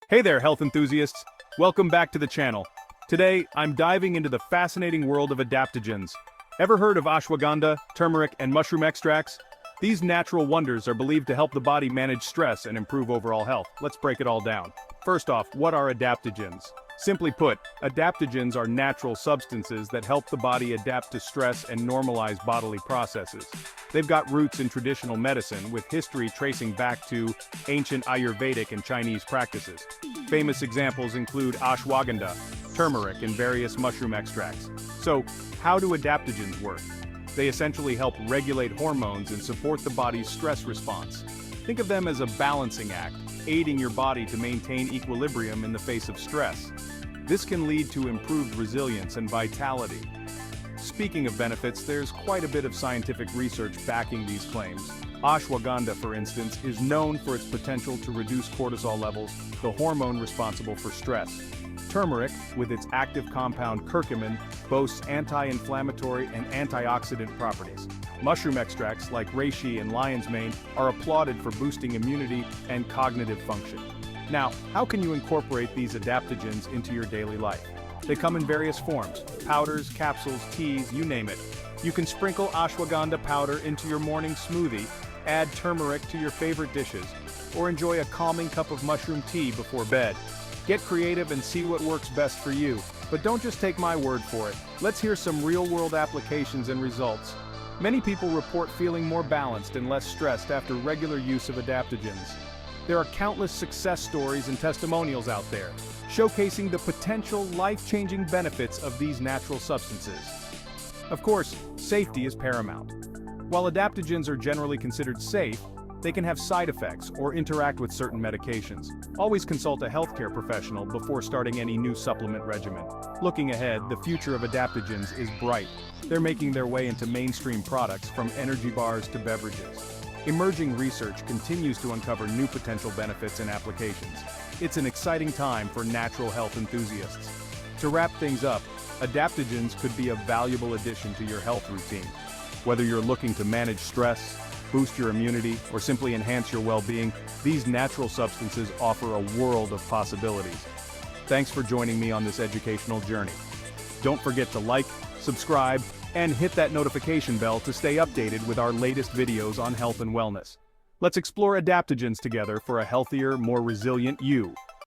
Hey there, health enthusiasts! Welcome back to the channel. Today, I'm diving into the fascinating world of adaptogens. Ever heard of ashwagandha, turmeric, and mushroom extracts? These natural wonders are believed to help the body manage stress and improve overall health. Let's break it all down. First off, what are adaptogens? Simply put, adaptogens are natural substances that help the body adapt to stress and normalize bodily processes. They've got roots in traditional medicine, with history tracing back to ancient Ayurvedic and Chinese practices. Famous examples include ashwagandha, turmeric, and various mushroom extracts. So, how do adaptogens work? They essentially help regulate hormones and support the body's stress response. Think of them as a balancing act, aiding your body to maintain equilibrium in the face of stress. This can lead to improved resilience and vitality. Speaking of benefits, there's quite a bit of scientific research backing these claims. Ashwagandha, for instance, is known for its potential to reduce cortisol levels, the hormone responsible for stress. Turmeric, with its active compound curcumin, boasts anti-inflammatory and antioxidant properties. Mushroom extracts like reishi and lion's mane are applauded for boosting immunity and cognitive function. Now, how can you incorporate these adaptogens into your daily life? They come in various forms: powders, capsules, teas, you name it. You can sprinkle ashwagandha powder into your morning smoothie, add turmeric to your favorite dishes, or enjoy a calming cup of mushroom tea before bed. Get creative and see what works best for you. But don't just take my word for it. Let's hear some real-world applications and results. Many people report feeling more balanced and less stressed after regular use of adaptogens. There are countless success stories and testimonials out there, showcasing the potential life-changing benefits of these natural substances. Of course, safety is paramount. While adaptogens are generally considered safe, they can have side effects or interact with certain medications. Always consult a healthcare professional before starting any new supplement regimen. Looking ahead, the future of adaptogens is bright. They're making their way into mainstream products, from energy bars to beverages. Emerging research continues to uncover new potential benefits and applications. It's an exciting time for natural health enthusiasts. To wrap things up, adaptogens could be a valuable addition to your health routine. Whether you're looking to manage stress, boost your immunity, or simply enhance your well-being, these natural substances offer a world of possibilities. Thanks for joining me on this educational journey. Don't forget to like, subscribe, and hit that notification bell to stay updated with our latest videos on health and wellness. Let's explore adaptogens together for a healthier, more resilient you.